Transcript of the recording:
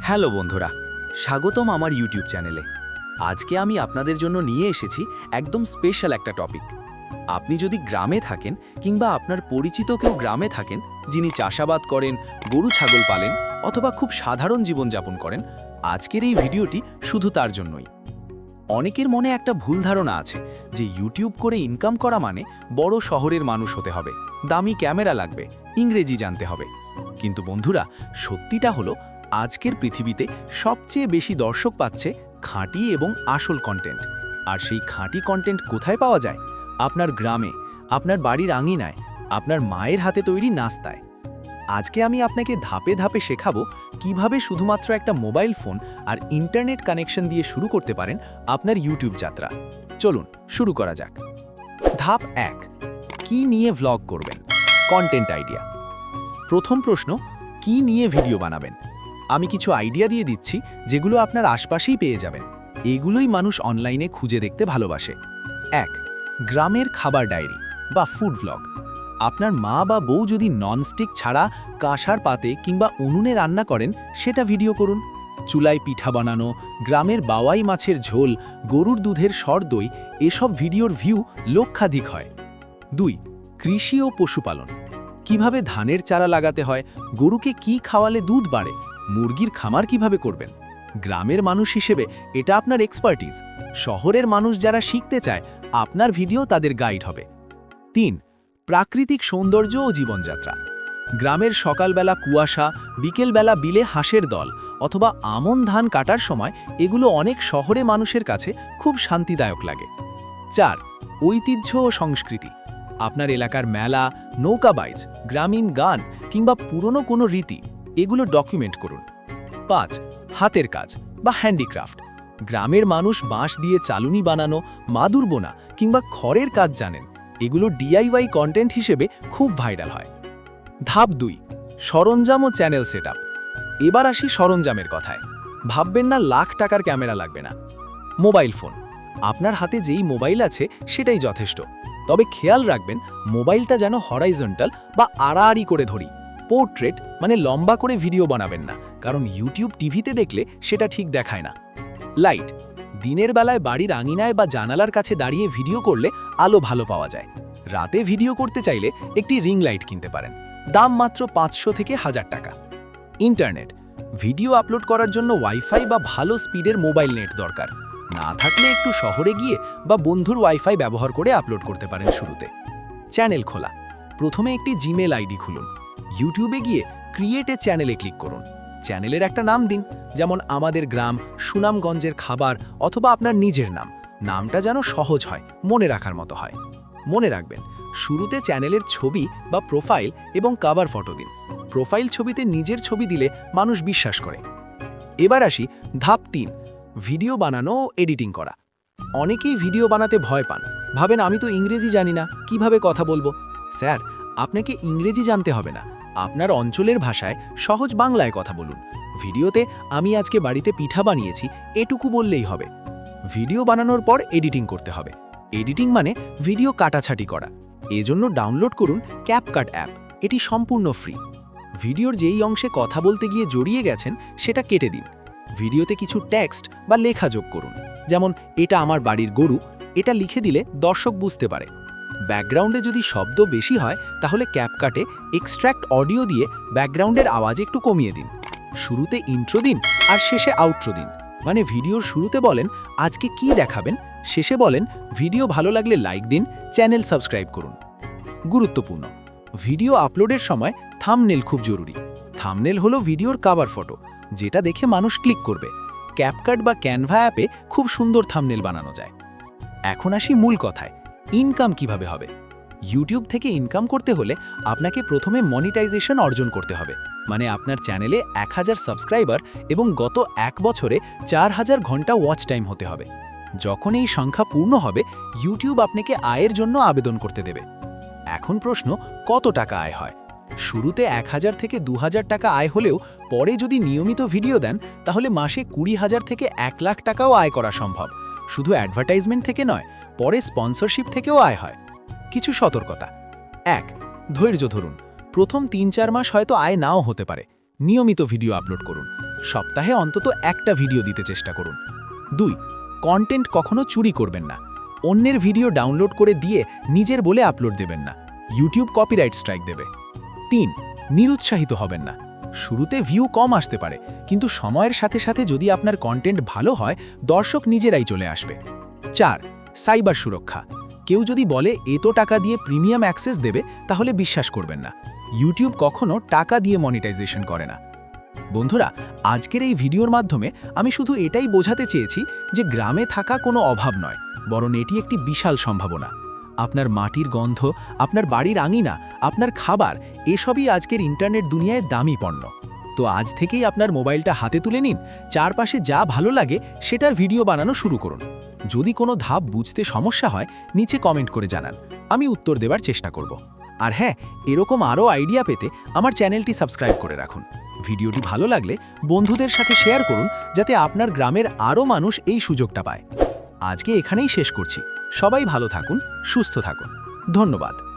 Hello বন্ধুরা, স্বাগতম আমার ইউটিউব চ্যানেলে। আজকে আমি আপনাদের জন্য নিয়ে এসেছি একদম স্পেশাল একটা টপিক। আপনি যদি গ্রামে থাকেন কিংবা আপনার পরিচিত কেউ গ্রামে থাকেন, যিনি চাষাবাদ করেন, গরু ছাগল পালেন অথবা খুব সাধারণ জীবনযাপন করেন, আজকের এই ভিডিওটি শুধু তার জন্যই। অনেকের মনে একটা ভুল ধারণা আছে যে ইউটিউব করে ইনকাম করা মানে বড় শহরের মানুষ হতে হবে, দামি ক্যামেরা লাগবে, ইংরেজি জানতে হবে। কিন্তু বন্ধুরা, সত্যিটা হলো আজকের পৃথিবীতে সবচেয়ে বেশি দর্শক পাচ্ছে খাঁটি এবং আসল কন্টেন্ট। আর সেই খাঁটি কন্টেন্ট কোথায় পাওয়া যায়? আপনার গ্রামে, আপনার বাড়ির আঙিনায়, আপনার মায়ের হাতে তৈরি নাস্তায়। আজকে আমি আপনাকে ধাপে ধাপে শেখাবো কিভাবে শুধুমাত্র একটা মোবাইল ফোন আর ইন্টারনেট কানেকশন দিয়ে শুরু করতে পারেন আপনার ইউটিউব যাত্রা। চলুন শুরু করা যাক। ধাপ 1, কি নিয়ে ভ্লগ করবেন? Content idea. প্রথম প্রশ্ন, কি নিয়ে ভিডিও বানাবেন? আমি কিছু আইডিয়া দিয়ে দিচ্ছি যেগুলো আপনার আশপাশেই পেয়ে যাবেন। এগুলোই মানুষ অনলাইনে খুঁজে দেখতে ভালোবাসে। 1, গ্রামের খাবার ডায়েরি বা ফুড ভ্লগ। আপনার মা বা বউ যদি ননস্টিক ছাড়া কাঁসার পাতে কিংবা উনুনে রান্না করেন, সেটা ভিডিও করুন। চুলায় পিঠা বানানো, গ্রামের বাওয়াই মাছের ঝোল, গরুর দুধের সর দই, এসব ভিডিওর ভিউ লক্ষাধিক হয়। 2, কৃষি ও পশুপালন। কিভাবে ধানের চারা লাগাতে হয়, গরুকে কি খাওয়ালে দুধ বাড়ে, মুরগির খামার কিভাবে করবেন। গ্রামের মানুষ হিসেবে এটা আপনার এক্সপার্টিজ। শহরের মানুষ যারা শিখতে চায়, আপনার ভিডিও তাদের গাইড হবে। 3, প্রাকৃতিক সৌন্দর্য ও জীবনযাত্রা। গ্রামের সকালবেলা কুয়াশা, বিকেলবেলা বিলে হাঁসের দল অথবা আমন ধান কাটার সময় এগুলো অনেক শহরে মানুষের কাছে খুব শান্তিদায়ক লাগে। 4, ঐতিহ্য ও সংস্কৃতি। আপনার এলাকার মেলা, নৌকা বাইচ, গ্রামীণ গান কিংবা পুরনো কোনো রীতি, এগুলো ডকুমেন্ট করুন। 5, হাতের কাজ বা হ্যান্ডিক্রাফট। গ্রামের মানুষ বাঁশ দিয়ে চালুনি বানানো, মাদুর বোনা কিংবা খড়ের কাজ জানেন। এগুলো ডিআইওয়াই কন্টেন্ট হিসেবে খুব ভাইরাল হয়। ধাপ 2, সরঞ্জাম ও চ্যানেল সেটআপ। এবার আসি সরঞ্জামের কথায়। ভাববেন না লাখ টাকার ক্যামেরা লাগবে না। মোবাইল ফোন, আপনার হাতে যেই মোবাইল আছে সেটাই যথেষ্ট। তবে খেয়াল রাখবেন মোবাইলটা যেন হরাইজন্টাল বা আড়াআড়ি করে ধরি। পোর্ট্রেট মানে লম্বা করে ভিডিও বানাবেন না, কারণ ইউটিউব টিভিতে দেখলে সেটা ঠিক দেখায় না। লাইট, দিনের বেলায় বাড়ির আঙিনায় বা জানালার কাছে দাঁড়িয়ে ভিডিও করলে আলো ভালো পাওয়া যায়। রাতে ভিডিও করতে চাইলে একটি রিং লাইট কিনতে পারেন, দাম মাত্র 500 থেকে 1000 টাকা। ইন্টারনেট, ভিডিও আপলোড করার জন্য ওয়াইফাই বা ভালো স্পিডের মোবাইল নেট দরকার। না থাকলে একটু শহরে গিয়ে বা বন্ধুর ওয়াইফাই ব্যবহার করে আপলোড করতে পারেন শুরুতে। চ্যানেল খোলা, প্রথমে একটি জিমেল আইডি খুলুন। ইউটিউবে গিয়ে ক্রিয়েট এ চ্যানেলে ক্লিক করুন। চ্যানেলের একটা নাম দিন, যেমন আমাদের গ্রাম, সুনামগঞ্জের খাবার অথবা আপনার নিজের নাম। নামটা যেন সহজ হয়, মনে রাখার মতো হয়। মনে রাখবেন, শুরুতে চ্যানেলের ছবি বা প্রোফাইল এবং কভার ফটো দিন। প্রোফাইল ছবিতে নিজের ছবি দিলে মানুষ বিশ্বাস করে। এবার আসি ধাপ 3, ভিডিও বানানো ও এডিটিং করা। অনেকেই ভিডিও বানাতে ভয় পান, ভাবেন আমি তো ইংরেজি জানি না, কিভাবে কথা বলবো। স্যার, আপনাকে ইংরেজি জানতে হবে না, আপনার অঞ্চলের ভাষায় সহজ বাংলায় কথা বলুন। ভিডিওতে আমি আজকে বাড়িতে পিঠা বানিয়েছি এটুকু বললেই হবে। ভিডিও বানানোর পর এডিটিং করতে হবে। এডিটিং মানে ভিডিও কাটাছাটি করা। এজন্য ডাউনলোড করুন ক্যাপকাট অ্যাপ, এটি সম্পূর্ণ ফ্রি। ভিডিওর যেই অংশে কথা বলতে গিয়ে জড়িয়ে গেছেন সেটা কেটে দিন। ভিডিওতে কিছু টেক্সট বা লেখা যোগ করুন, যেমন এটা আমার বাড়ির গরু, এটা লিখে দিলে দর্শক বুঝতে পারে। ব্যাকগ্রাউন্ডে যদি শব্দ বেশি হয় তাহলে ক্যাপকাটে এক্সট্র্যাক্ট অডিও দিয়ে ব্যাকগ্রাউন্ডের আওয়াজ একটু কমিয়ে দিন। শুরুতে ইন্ট্রো দিন আর শেষে আউট্রো দিন, মানে ভিডিওর শুরুতে বলেন আজকে কি দেখাবেন, শেষে বলেন ভিডিও ভালো লাগলে লাইক দিন, চ্যানেল সাবস্ক্রাইব করুন। গুরুত্বপূর্ণ, ভিডিও আপলোডের সময় থাম্বনেল খুব জরুরি। থাম্বনেল হলো ভিডিওর কভার ফটো, যেটা দেখে মানুষ ক্লিক করবে। ক্যাপকাট বা ক্যানভা অ্যাপে খুব সুন্দর থাম্বনেল বানানো যায়। এখন আসি মূল কথায়, ইনকাম কিভাবে হবে। ইউটিউব থেকে ইনকাম করতে হলে আপনাকে প্রথমে মনিটাইজেশন অর্জন করতে হবে, মানে আপনার চ্যানেলে 1000 সাবস্ক্রাইবার এবং গত 1 বছরে 4000 ঘন্টা ওয়াচ টাইম হতে হবে। যখন এই সংখ্যা পূর্ণ হবে, ইউটিউব আপনাকে আয়ের জন্য আবেদন করতে দেবে। এখন প্রশ্ন, কত টাকা আয় হয়? শুরুতে 1000 থেকে 2000 টাকা আয় হলেও পরে যদি নিয়মিত ভিডিও দেন তাহলে মাসে 20,000 থেকে 1 লাখ টাকাও আয় করা সম্ভব। শুধু অ্যাডভার্টাইজমেন্ট থেকে নয়, পরে স্পন্সরশিপ থেকেও আয় হয়। কিছু সতর্কতা। 1, ধৈর্য ধরুন। প্রথম 3-4 মাস হয়তো আয় নাও হতে পারে। নিয়মিত ভিডিও আপলোড করুন। সপ্তাহে অন্তত একটা ভিডিও দিতে চেষ্টা করুন। 2. কন্টেন্ট কখনো চুরি করবেন না। অন্যের ভিডিও ডাউনলোড করে দিয়ে নিজের বলে আপলোড দেবেন না, ইউটিউব কপিরাইট স্ট্রাইক দেবে। 3. নিরুৎসাহিত হবেন না। শুরুতে ভিউ কম আসতে পারে, কিন্তু সময়ের সাথে সাথে যদি আপনার কন্টেন্ট ভালো হয়, দর্শক নিজেরাই চলে আসবে। 4. সাইবার সুরক্ষা। কেউ যদি বলে এত টাকা দিয়ে প্রিমিয়াম অ্যাক্সেস দেবে, তাহলে বিশ্বাস করবেন না। ইউটিউব কখনো টাকা দিয়ে মনিটাইজেশন করে না। বন্ধুরা, আজকের এই ভিডিওর মাধ্যমে আমি শুধু এটাই বোঝাতে চেয়েছি যে গ্রামে থাকা কোনো অভাব নয়, বরং এটি একটি বিশাল সম্ভাবনা। আপনার মাটির গন্ধ, আপনার বাড়ির আঙিনা, আপনার খাবার, এসবই আজকের ইন্টারনেট দুনিয়ায় দামি পণ্য। তো আজ থেকেই আপনার মোবাইলটা হাতে তুলে নিন, চারপাশে যা ভালো লাগে সেটার ভিডিও বানানো শুরু করুন। যদি কোনো ধাপ বুঝতে সমস্যা হয়, নিচে কমেন্ট করে জানান, আমি উত্তর দেওয়ার চেষ্টা করব। আর হ্যাঁ, এরকম আরও আইডিয়া পেতে আমার চ্যানেলটি সাবস্ক্রাইব করে রাখুন। ভিডিওটি ভালো লাগলে বন্ধুদের সাথে শেয়ার করুন, যাতে আপনার গ্রামের আরও মানুষ এই সুযোগটা পায়। আজকে এখানেই শেষ করছি। সবাই ভালো থাকুন, সুস্থ থাকুন। ধন্যবাদ।